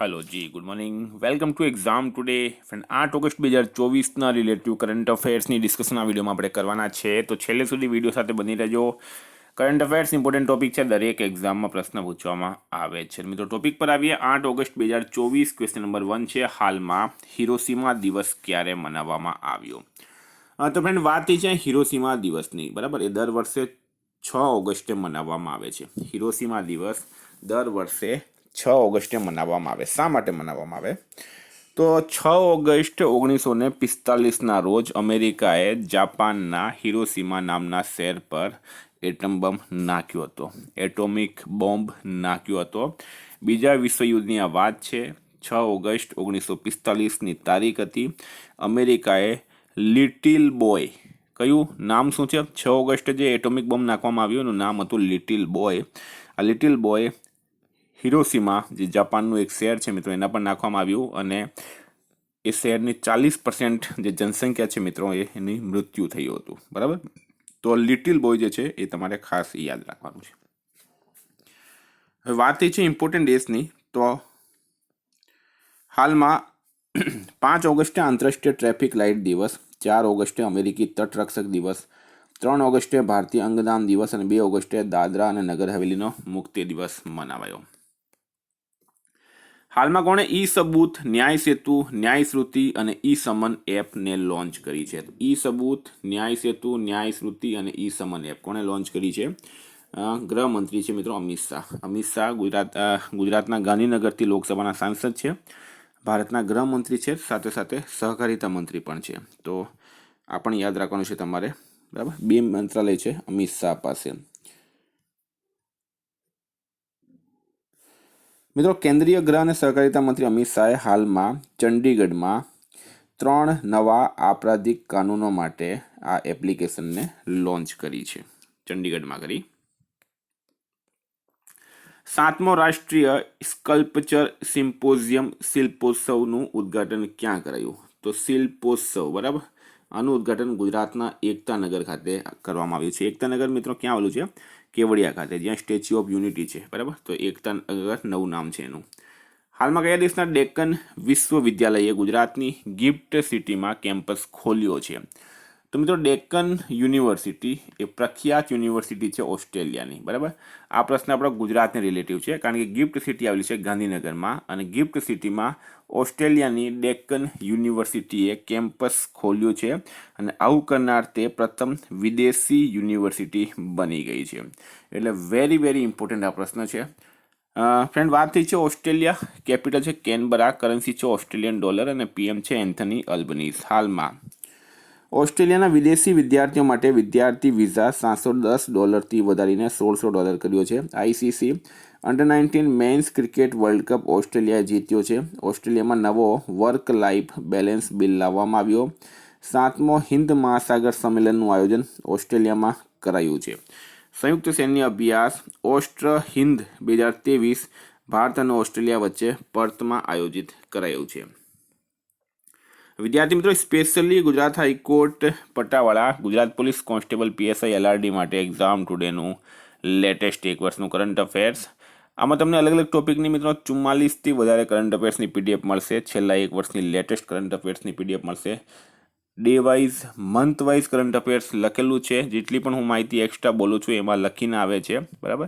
Hello जी, good morning, welcome to exam today friend 8 August 2024ના relative current અફેર્સની discussion આ વિડીયોમાં આપણે કરવાના છે. તો છેલ્લે સુધી વિડીયો સાથે બની રહેજો. કરંટ અફેર્સ ઇમ્પોર્ટન્ટ ટોપિક છે, દરેક એક્ઝામમાં પ્રશ્ન પૂછવામાં આવે છે. મિત્રો ટોપિક પર આવીએ. 8 ઓગસ્ટ 2024 ક્વેશ્ચન નંબર 1 છે, હાલમાં હિરોશીમા દિવસ ક્યારે મનાવવામાં આવ્યો? તો ફ્રેન્ડ વાત એ છે હિરોશીમા દિવસની, બરાબર. એ દર વર્ષે 6 ઓગસ્ટે મનાવવામાં આવે છે. હિરોશીમા દિવસ દર વર્ષે 6 ઓગસ્ટે મનાવવામાં આવે. શા માટે મનાવવામાં આવે? તો 6 ઓગસ્ટ 1945ના રોજ અમેરિકાએ જાપાનના હિરોશીમા નામના શહેર પર એટમ બોમ્બ નાખ્યો હતો. એટોમિક બોમ્બ નાખ્યો હતો. બીજા વિશ્વયુદ્ધની આ વાત છે. 6 ઓગસ્ટ 1945ની તારીખ હતી. અમેરિકાએ લિટિલ બોય, કયું નામ શું છે? 6 ઓગસ્ટે જે એટોમિક બોમ્બ નાખવામાં આવ્યું એનું નામ હતું લિટિલ બોય. આ લિટિલ બોય હિરોશીમા, જે જાપાનનું એક શહેર છે મિત્રો, એના પર નાખવામાં આવ્યું અને એ શહેરની 40% જે જનસંખ્યા છે મિત્રો, એની મૃત્યુ થયું હતું, બરાબર. તો લિટિલ બોય જે છે એ તમારે ખાસ યાદ રાખવાનું છે. હવે વાત એ છે ઇમ્પોર્ટન્ટ ડેટ્સની. તો હાલમાં 5 ઓગસ્ટે આંતરરાષ્ટ્રીય ટ્રાફિક લાઇટ દિવસ, 4 ઓગસ્ટે અમેરિકી તટરક્ષક દિવસ, 3 ઓગસ્ટે ભારતીય અંગદાન દિવસ અને 2 ઓગસ્ટે દાદરા અને નગર હવેલીનો મુક્તિ દિવસ મનાવાયો. હાલમાં કોણે ઈ સબૂત, ન્યાય સેતુ, ન્યાય શ્રુતિ અને ઈ સમન એપને લોન્ચ કરી છે? ઈ સબૂત, ન્યાય સેતુ, ન્યાય શ્રુતિ અને ઈ સમન એપ કોણે લોન્ચ કરી છે? ગૃહમંત્રી છે મિત્રો અમિત શાહ. અમિત શાહ ગુજરાતના ગાંધીનગરથી લોકસભાના સાંસદ છે. ભારતના ગૃહમંત્રી છે, સાથે સાથે સહકારિતા મંત્રી પણ છે. તો આ પણ યાદ રાખવાનું છે તમારે, બરાબર. 2 મંત્રાલય છે અમિત શાહ પાસે. મિત્રો કેન્દ્રીય ગૃહ અને સહકારિતા મંત્રી અમિત શાહે હાલમાં ચંડીગઢમાં 3 નવા આપરાધિક કાનૂનો માટે આ એપ્લિકેશનને લોન્ચ કરી છે. ચંડીગઢમાં કરી. 7મો રાષ્ટ્રીય સ્કલ્પચર સિમ્પોઝિયમ શિલ્પોત્સવનું ઉદ્ઘાટન ક્યાં કરાયું? તો શિલ્પોત્સવ, બરાબર, આનું ઉદ્ઘાટન ગુજરાતના એકતાનગર ખાતે કરવામાં આવ્યું છે. એકતાનગર મિત્રો ક્યાં આવેલું છે? કેવડિયા ખાતે, જ્યાં સ્ટેચ્યુ ઓફ યુનિટી છે, બરાબર. તો એકતાનગર નવું નામ છે એનું. હાલમાં કયા દેશના ડેક્કન વિશ્વવિદ્યાલયે ગુજરાતની ગિફ્ટ સિટીમાં કેમ્પસ ખોલ્યો છે? તો મિત્રો ડેક્કન યુનિવર્સિટી એ પ્રખ્યાત યુનિવર્સિટી છે ઓસ્ટ્રેલિયાની, બરાબર. આ પ્રશ્ન આપણો ગુજરાતને રિલેટિવ છે, કારણ કે ગિફ્ટ સિટી આવેલી છે ગાંધીનગરમાં અને ગિફ્ટ સિટીમાં ઓસ્ટ્રેલિયાની ડેક્કન યુનિવર્સિટીએ કેમ્પસ ખોલ્યું છે અને આવું કરનાર તે પ્રથમ વિદેશી યુનિવર્સિટી બની ગઈ છે. એટલે વેરી વેરી ઇમ્પોર્ટન્ટ આ પ્રશ્ન છે. ફ્રેન્ડ વાત થઈ છે ઓસ્ટ્રેલિયા, કેપિટલ છે કેનબરા, કરન્સી છે ઓસ્ટ્રેલિયન ડોલર અને પીએમ છે એન્થની અલ્બનીઝ. હાલમાં ઓસ્ટ્રેલિયાના વિદેશી વિદ્યાર્થીઓ માટે વિદ્યાર્થી વિઝા $710થી વધારીને $1600 કર્યો છે. ICC under nineteen men's cricket world cup ઓસ્ટ્રેલિયાએ જીત્યો છે. ઓસ્ટ્રેલિયામાં નવો વર્ક લાઈફ બેલેન્સ બિલ લાવવામાં આવ્યો. 7મો હિન્દ મહાસાગર સંમેલનનું આયોજન ઓસ્ટ્રેલિયામાં કરાયું છે. સંયુક્ત સૈન્ય અભ્યાસ ઓસ્ટ્ર હિન્દ 2023 ભારત અને ઓસ્ટ્રેલિયા વચ્ચે પર્થમાં આયોજિત કરાયું છે. વિદ્યાર્થી મિત્રો, સ્પેશિયલી ગુજરાત હાઈકોર્ટ પટાવાળા Gujarat police constable PSI LRD માટે એક્ઝામ ટુડેનું લેટેસ્ટ 1 વર્ષનું કરંટ અફેર્સ. આમાં તમને અલગ અલગ ટોપિકની મિત્રો 44થી વધારે કરંટ અફેર્સની પીડીએફ મળશે. છેલ્લા 1 વર્ષની લેટેસ્ટ કરંટ અફેર્સની પીડીએફ મળશે. Day wise, month wise current affairs લખેલું છે. જેટલી પણ હું માહિતી એક્સ્ટ્રા બોલું છું એમાં લખીને આવે છે, બરાબર.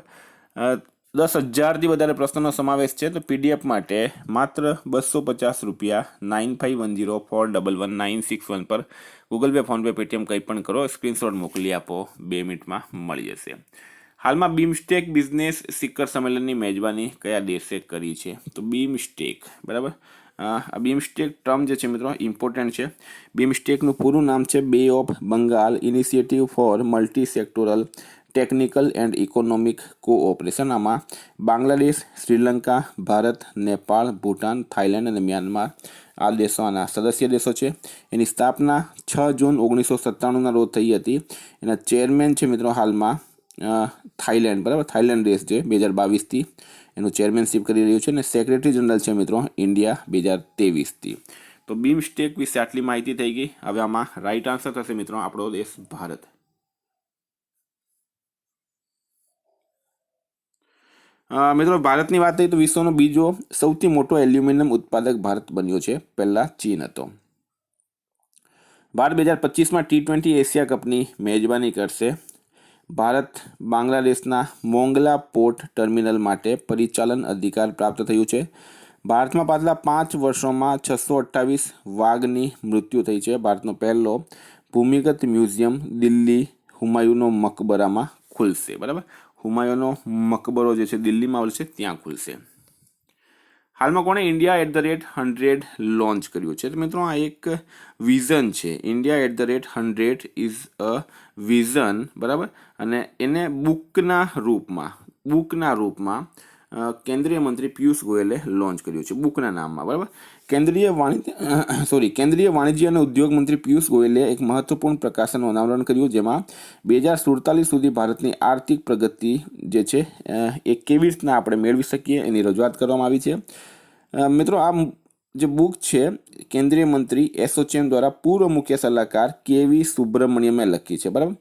10,000થી વધારે પ્રશ્નોનો સમાવેશ છે. તો પીડીએફ માટે માત્ર ₹250 9510411961 પર ગૂગલ પે, ફોનપે, પેટીએમ કંઈ પણ કરો, સ્ક્રીનશોટ મોકલી આપો, 2 મિનિટમાં મળી જશે. હાલમાં બીમસ્ટેક બિઝનેસ શિખર સંમેલનની મેજબાની કયા દેશે કરી છે? તો બીમસ્ટેક, બરાબર. આ બીમસ્ટેક ટર્મ જે છે મિત્રો ઇમ્પોર્ટન્ટ છે. બીમસ્ટેકનું પૂરું નામ છે bay of Bengal initiative for multi sectoral technical and economic cooperation. આમાં બાંગ્લાદેશ, શ્રીલંકા, ભારત, નેપાળ, ભૂટાન, થાઇલેન્ડ અને મ્યાનમાર આ દેશો આના સદસ્ય દેશો છે. એની સ્થાપના 6 જૂન 1997ના રોજ થઈ હતી. એના ચેરમેન છે મિત્રો હાલમાં થાઇલેન્ડ, બરાબર. થાઇલેન્ડ દેશ છે 2022થી એનું ચેરમેનશીપ કરી રહ્યું છે અને સેક્રેટરી જનરલ છે મિત્રો ઇન્ડિયા 2023થી. તો બીમસ્ટેક વિશે આટલી માહિતી થઈ ગઈ. હવે આમાં રાઈટ આન્સર થશે મિત્રો આપણો દેશ ભારત. મિત્રો ભારતની વાત કરીએ તો વિશ્વનો બીજો સૌથી મોટો એલ્યુમિનિયમ ઉત્પાદક ભારત બન્યો છે, પહેલા ચીન હતો. ભારત 2025માં T20 એશિયા કપની મેજબાની કરશે. ભારત બાંગ્લાદેશના મોંગલા પોર્ટ ટર્મિનલ માટે પરિચાલન અધિકાર પ્રાપ્ત થયું છે. ભારતમાં પાછલા 5 વર્ષોમાં 628 વાઘની મૃત્યુ થઈ છે. ભારતનો પહેલો ભૂમિગત મ્યુઝિયમ દિલ્હી હુમાયુનો મકબરામાં ખુલશે. બરાબર, હુમાયુનો મકબરો જે છે દિલ્હીમાં આવેલ છે, ત્યાં ખુલશે. હાલમાં કોણે India@100 લોન્ચ કર્યું છે? તો મિત્રો આ એક વિઝન છે. India@100 ઇઝ અ વિઝન, બરાબર, અને એને બુકના રૂપમાં કેન્દ્રીય મંત્રી પિયુષ ગોયલે લોન્ચ કર્યું છે, બુકના નામમાં. બરાબર, કેન્દ્રીય વાણિજ્ય અને ઉદ્યોગ મંત્રી પિયુષ ગોયલે એક મહત્વપૂર્ણ પ્રકાશનનું અનાવરણ કર્યું, જેમાં 2047 સુધી ભારતની આર્થિક પ્રગતિ જે છે એ કેવી રીતના આપણે મેળવી શકીએ એની રજૂઆત કરવામાં આવી છે. મિત્રો આ જે બુક છે કેન્દ્રીય મંત્રી એસોચેમ દ્વારા પૂર્વ મુખ્ય સલાહકાર કેવી સુબ્રમણ્યમે લખી છે. બરાબર,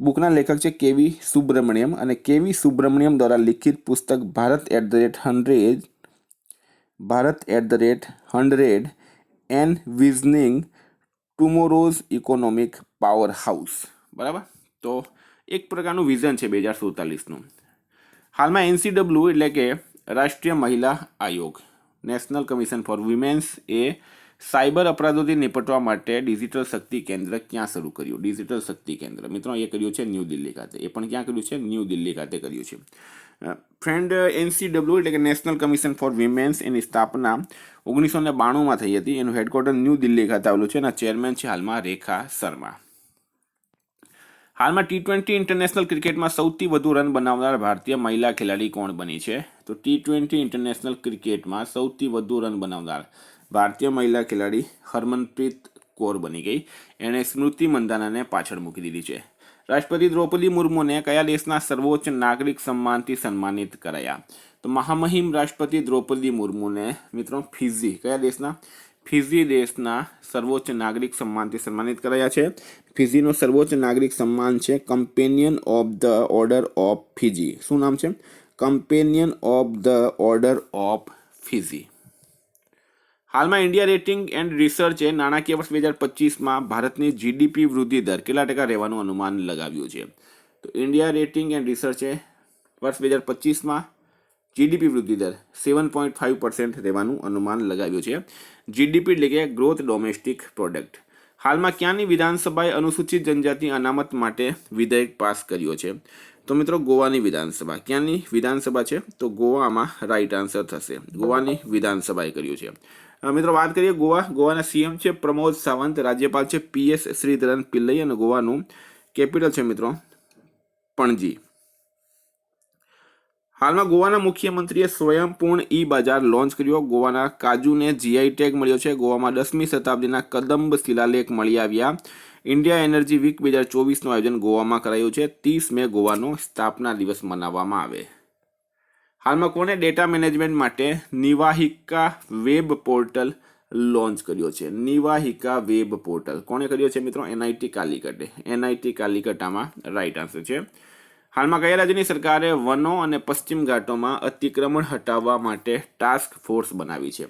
બુકના લેખક છે કેવી સુબ્રમણ્યમ, અને કેવી સુબ્રમણ્યમ દ્વારા લિખિત પુસ્તક ભારત@100 એન્વિઝનિંગ ટુમોરોઝ ઇકોનોમિક પાવર હાઉસ. બરાબર, તો એક પ્રકારનું વિઝન છે 2047નું. હાલમાં NCW એટલે કે Rashtriya Mahila Aayog, national commission for women's, એ સાયબર અપરાધોથી નિપટવા માટે ડિજિટલ શક્તિ કેન્દ્ર ક્યાં શરૂ કર્યું? ડિજિટલ શક્તિ કેન્દ્ર મિત્રો એ કર્યું છે ન્યૂ દિલ્હી ખાતે. એ પણ ક્યાં કર્યું છે? ન્યૂ દિલ્હી ખાતે કર્યું છે. ફ્રેન્ડ, NCW એટલે કે નેશનલ કમિશન ફોર વિમેન્સ, એની સ્થાપના 1992માં થઈ હતી. એનું હેડક્વાર્ટર ન્યૂ દિલ્હી ખાતે આવેલું છે અને ચેરમેન છે હાલમાં રેખા શર્મા. હાલમાં T20 ઇન્ટરનેશનલ ક્રિકેટમાં સૌથી વધુ રન બનાવનાર ભારતીય મહિલા ખેલાડી કોણ બની છે? તો T20 ઇન્ટરનેશનલ ક્રિકેટમાં સૌથી વધુ રન બનાવનાર ભારતીય મહિલા ખેલાડી હરમનપ્રીત કૌર બની ગઈ. એણે સ્મૃતિ મંદાનાને પાછળ મૂકી દીધી છે. રાષ્ટ્રપતિ દ્રૌપદી મુર્મુને કયા દેશના સર્વોચ્ચ નાગરિક સન્માનથી સન્માનિત કરાયા? તો મહામહિમ રાષ્ટ્રપતિ દ્રૌપદી મુર્મુને મિત્રો ફિજી, કયા દેશના? ફિજી દેશના સર્વોચ્ચ નાગરિક સન્માનથી સન્માનિત કરાયા છે. ફિજીનો સર્વોચ્ચ નાગરિક સન્માન છે companion of the order of Fiji. શું નામ છે? Companion of the order of Fiji. હાલમાં ઇન્ડિયા રેટિંગ એન્ડ રિસર્ચે નાણાકીય વર્ષ 2025માં ભારતની GDP વૃદ્ધિ દર કેટલા ટકા રહેવાનું અનુમાન લગાવ્યું છે? તો ઇન્ડિયા રેટિંગ એન્ડ રિસર્ચે વર્ષ 2025માં GDP વૃદ્ધિ દર 7.5% રહેવાનું અનુમાન લગાવ્યું છે. GDP એટલે કે ગ્રોથ ડોમેસ્ટિક પ્રોડક્ટ. હાલમાં ક્યાંની વિધાનસભાએ અનુસૂચિત જનજાતિ અનામત માટે વિધેયક પાસ કર્યો છે? તો મિત્રો ગોવાની વિધાનસભા. ક્યાંની વિધાનસભા છે? તો ગોવામાં રાઈટ આન્સર થશે. ગોવાની વિધાનસભાએ કર્યું છે. મિત્રો વાત કરીએ ગોવાના CM છે પ્રમોદ સાવંત, રાજ્યપાલ છે PS શ્રીધરન પિલ્લઈ, અને ગોવાનું કેપિટલ છે મિત્રો પણજી. હાલમાં ગોવાના મુખ્યમંત્રીએ સ્વયંપૂર્ણ બજાર લોન્ચ કર્યો. ગોવાના કાજુને GI ટેગ મળ્યો છે. ગોવામાં 10મી શતાબ્દીના કદંબ શિલાલેખ મળી આવ્યા. ઇન્ડિયા એનર્જી વીક 2024નું આયોજન ગોવામાં કરાયું છે. 30 મે ગોવાનો સ્થાપના દિવસ મનાવવામાં આવે. હાલમાં કોને ડેટા મેનેજમેન્ટ માટે નિવાહિકા વેબ પોર્ટલ લોન્ચ કર્યો છે? નિવાહિકા વેબ પોર્ટલ કોણે કર્યો છે મિત્રો? NIT કાલિકટે. NIT કાલિકટ આમાં રાઈટ આન્સર છે. હાલમાં કયા રાજ્યની સરકારે વનો અને પશ્ચિમ ઘાટોમાં અતિક્રમણ હટાવવા માટે ટાસ્ક ફોર્સ બનાવી છે?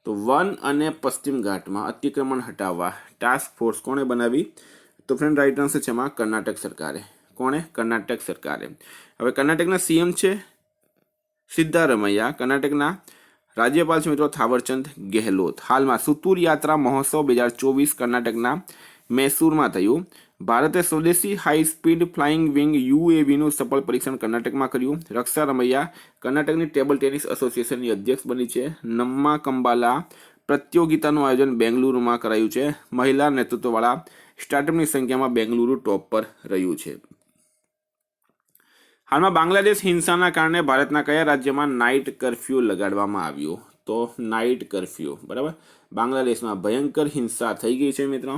તો વન અને પશ્ચિમ ઘાટમાં અતિક્રમણ હટાવવા ટાસ્ક ફોર્સ કોણે બનાવી? તો ફ્રેન્ડ રાઈટ આન્સર છે એમાં કર્ણાટક સરકારે. કોણે? કર્ણાટક સરકારે. હવે કર્ણાટકના CM છે સિદ્ધારમૈયા. કર્ણાટકના રાજ્યપાલ છે મિત્રો થાવરચંદ ગેહલોત. હાલમાં સુતુર યાત્રા મહોત્સવ 2024 કર્ણાટકના મૈસૂરમાં થયું. ભારતે સ્વદેશી હાઈ સ્પીડ ફ્લાઇંગ વિંગ UAVનું સફળ પરીક્ષણ કર્ણાટકમાં કર્યું. રક્ષા રમૈયા કર્ણાટકની ટેબલ ટેનિસ એસોસિએશનની અધ્યક્ષ બની છે. નમ્મા કંબાલા પ્રતિયોગિતાનું આયોજન બેંગલુરુમાં કરાયું છે. મહિલા નેતૃત્વવાળા સ્ટાર્ટઅપની સંખ્યામાં બેંગલુરુ ટોપ પર રહ્યું છે. હાલમાં બાંગ્લાદેશ હિંસાના કારણે ભારતના કયા રાજ્યમાં નાઇટ કર્ફ્યુ લગાડવામાં આવ્યું? તો નાઇટ કર્ફ્યુ, બરાબર, બાંગ્લાદેશમાં ભયંકર હિંસા થઈ ગઈ છે મિત્રો.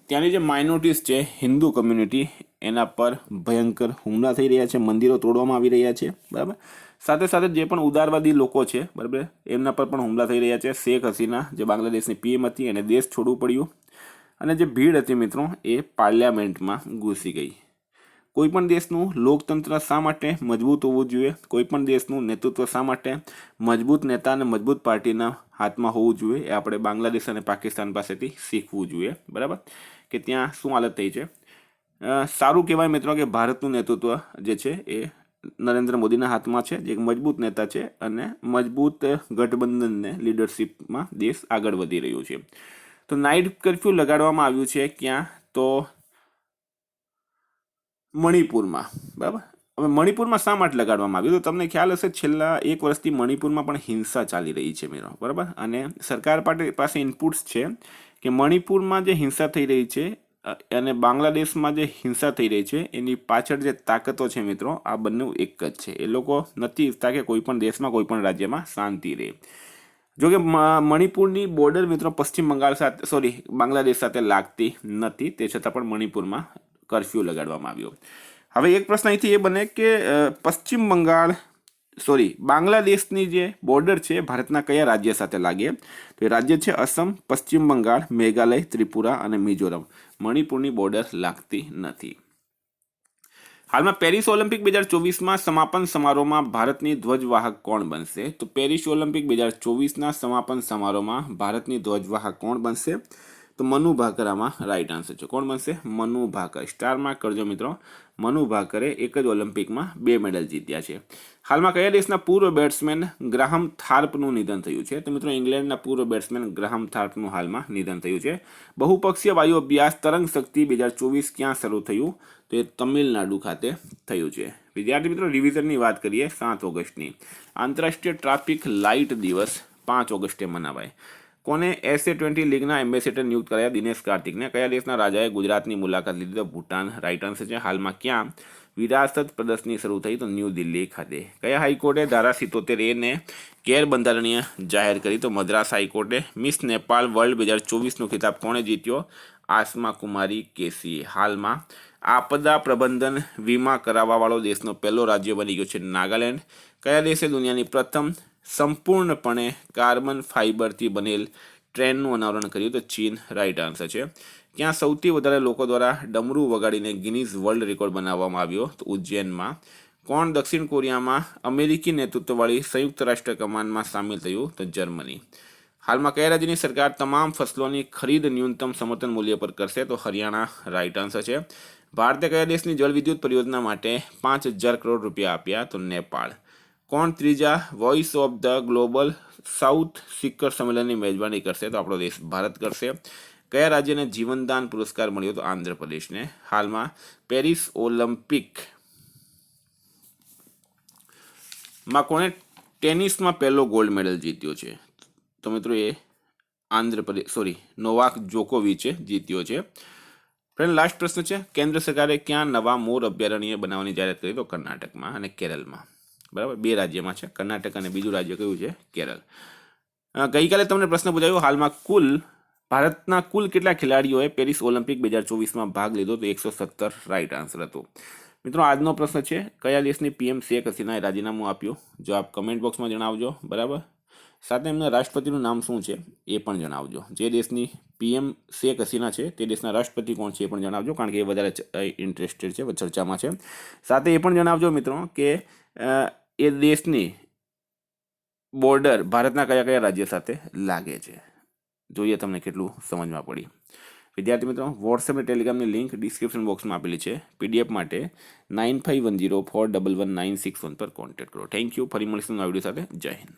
ત્યાંની જે માઇનોરિટીઝ છે હિન્દુ કમ્યુનિટી, એના પર ભયંકર હુમલા થઈ રહ્યા છે. મંદિરો તોડવામાં આવી રહ્યા છે. બરાબર, સાથે સાથે જે પણ ઉદારવાદી લોકો છે, બરાબર, એમના પર પણ હુમલા થઈ રહ્યા છે. શેખ હસીના જે બાંગ્લાદેશની PM હતી એને દેશ છોડવું પડ્યું, અને જે ભીડ હતી મિત્રો એ પાર્લામેન્ટમાં ઘૂસી ગઈ. કોઈપણ દેશનું લોકતંત્ર શા માટે મજબૂત હોવું જોઈએ, કોઈપણ દેશનું નેતૃત્વ શા માટે મજબૂત નેતા અને મજબૂત પાર્ટીના હાથમાં હોવું જોઈએ, એ આપણે બાંગ્લાદેશ અને પાકિસ્તાન પાસેથી શીખવું જોઈએ, બરાબર, કે ત્યાં શું હાલત થઈ છે. સારું કહેવાય મિત્રો કે ભારતનું નેતૃત્વ જે છે એ નરેન્દ્ર મોદીના હાથમાં છે, જે એક મજબૂત નેતા છે અને મજબૂત ગઠબંધનને લીડરશિપમાં દેશ આગળ વધી રહ્યું છે. તો નાઇટ કર્ફ્યુ લગાડવામાં આવ્યું છે ક્યાં, તો મણિપુરમાં, બરાબર. હવે મણિપુરમાં શા માટે લગાડવામાં આવ્યું, તો તમને ખ્યાલ હશે છેલ્લા 1 વર્ષથી મણિપુરમાં પણ હિંસા ચાલી રહી છે મિત્રો, બરાબર, અને સરકાર પાસે ઇનપુટ્સ છે કે મણિપુરમાં જે હિંસા થઈ રહી છે અને બાંગ્લાદેશમાં જે હિંસા થઈ રહી છે એની પાછળ જે તાકાતો છે મિત્રો, આ બંને એક જ છે. એ લોકો નથી ઈચ્છતા કે કોઈ પણ દેશમાં કોઈ પણ રાજ્યમાં શાંતિ રહે. જો કે મણિપુરની બોર્ડર મિત્રો પશ્ચિમ બંગાળ સાથે બાંગ્લાદેશ સાથે લાગતી નથી, તે છતાં પણ મણિપુરમાં કર્ફ્યુ લગાડવામાં આવ્યો. હવે એક પ્રશ્ન અહીંથી એ બને કે બાંગ્લાદેશની જે બોર્ડર છે ભારતના કયા રાજ્ય સાથે લાગે, તો એ રાજ્ય છે અસમ, પશ્ચિમ બંગાળ, મેઘાલય, ત્રિપુરા અને મિઝોરમ. મણિપુરની બોર્ડર લાગતી નથી. હાલમાં પેરિસ ઓલિમ્પિક 2024માં સમાપન સમારોહમાં ભારતની ધ્વજવાહક કોણ બનશે, તો પેરિસ ઓલિમ્પિક 2024ના સમાપન સમારોહમાં ભારતની ધ્વજવાહક કોણ બનશે, તો મનુ ભાકર આમાં રાઈટ આન્સર છે. કોણ બનશે? મનુ ભાકર. સ્ટાર માર્ક કરજો મિત્રો, મનુ ભાકરે એક જ ઓલિમ્પિકમાં 2 મેડલ જીત્યા છે. હાલમાં કયા દેશના પૂર્વ બેટ્સમેન ગ્રાહમ થાર્પનું નિધન થયું છે, તો મિત્રો ઇંગ્લેન્ડના પૂર્વ બેટ્સમેન ગ્રાહમ થાર્પનું હાલમાં નિધન થયું છે. બહુપક્ષીય વાયુ અભ્યાસ તરંગ શક્તિ 2024 ક્યાં શરૂ થયું, તો એ તમિલનાડુ ખાતે થયું છે. વિદ્યાર્થી મિત્રો રિવિઝનની વાત કરીએ. 7 ઓગસ્ટની આંતરરાષ્ટ્રીય ટ્રાફિક લાઇટ દિવસ 5 ઓગસ્ટે મનાવાય. કોને SA-20 લીગના એમ્બેસેડર નિયુક્ત કરાયા? દિનેશ કાર્તિકને. કયા દેશના રાજાએ ગુજરાતની મુલાકાત લીધી? તો ભૂટાન રાઈટ આન્સર છે. હાલમાં ક્યાં વિરાસત પ્રદર્શની શરૂ થઈ? તો ન્યૂ દિલ્હી ખાતે. કયા હાઈકોર્ટે ધારા 77A ને ગેરબંધારણીય જાહેર કરી? તો મદ્રાસ હાઈકોર્ટે. મિસ નેપાળ વર્લ્ડ 2024નો ખિતાબ કોણે જીત્યો? આસમા કુમારી કેસી. હાલમાં આપદા પ્રબંધન વીમા કરાવવાવાળો દેશનો પહેલો રાજ્ય બની ગયો છે નાગાલેન્ડ. કયા દેશે દુનિયાની પ્રથમ સંપૂર્ણપણે કાર્બન ફાઇબરથી બનેલ ટ્રેનનું અનાવરણ કર્યું? તો ચીન રાઈટ આન્સર છે. ક્યાં સૌથી વધારે લોકો દ્વારા ડમરૂ વગાડીને ગિનીઝ વર્લ્ડ રેકોર્ડ બનાવવામાં આવ્યો? તો ઉજ્જૈનમાં. કોણ દક્ષિણ કોરિયામાં અમેરિકી નેતૃત્વવાળી સંયુક્ત રાષ્ટ્ર કમાન્ડમાં સામેલ થયું? તો જર્મની. હાલમાં કયા રાજ્યની સરકાર તમામ ફસલોની ખરીદ ન્યૂનતમ સમર્થન મૂલ્ય પર કરશે? તો હરિયાણા રાઈટ આન્સર છે. ભારતે કયા દેશની જળ વિદ્યુત પરિયોજના માટે 5,000 કરોડ રૂપિયા આપ્યા? તો નેપાળ. કોણ ત્રીજા voice of the global south શિખર સંમેલનની મેજબાની કરશે? તો આપણો દેશ ભારત કરશે. કયા રાજ્યને જીવનદાન પુરસ્કાર મળ્યો? તો આંધ્રપ્રદેશને. હાલમાં પેરિસ ઓલિમ્પિકમાં કોણે ટેનિસમાં પહેલો ગોલ્ડ મેડલ જીત્યો છે? તો મિત્રો એ નોવાક જોકોવિચે જીત્યો છે. ફ્રેન્ડ લાસ્ટ પ્રશ્ન છે. કેન્દ્ર સરકારે ક્યાં નવા મોર અભયારણ્ય બનાવવાની જાહેરાત કરી? તો કર્ણાટકમાં અને કેરળમાં. બરાબર, 2 રાજ્યમાં છે, કર્ણાટક અને બીજું રાજ્ય કયું છે? કેરળ. ગઈકાલે તમને પ્રશ્ન પૂછાયો હાલમાં ભારતના કુલ કેટલા ખેલાડીઓએ પેરિસ ઓલિમ્પિક 2024માં ભાગ લીધો? તો 117 રાઈટ આન્સર હતો. મિત્રો આજનો પ્રશ્ન છે કયા દેશની PM શેખ હસીનાએ રાજીનામું આપ્યું? જો આપ કમેન્ટ બોક્સમાં જણાવજો, બરાબર. સાથે એમના રાષ્ટ્રપતિનું નામ શું છે એ પણ જણાવજો. જે દેશની PM શેખ હસીના છે તે દેશના રાષ્ટ્રપતિ કોણ છે એ પણ જણાવજો, કારણ કે એ વધારે ઇન્ટરેસ્ટેડ છે, ચર્ચામાં છે. સાથે એ પણ જણાવજો મિત્રો કે એ દેશની બોર્ડર ભારતના કયા કયા રાજ્ય સાથે લાગે છે. જોઈએ તમને કેટલું સમજમાં પડી. વિદ્યાર્થી મિત્રો વોટ્સએપ અને ટેલિગ્રામની લિંક ડિસ્ક્રિપ્શન બોક્સમાં આપેલી છે. PDF માટે 9510411961 પર કોન્ટેક્ટ કરો. Thank you. ફરી મળીશું નવા વિડીયો સાથે. જય હિન્દ.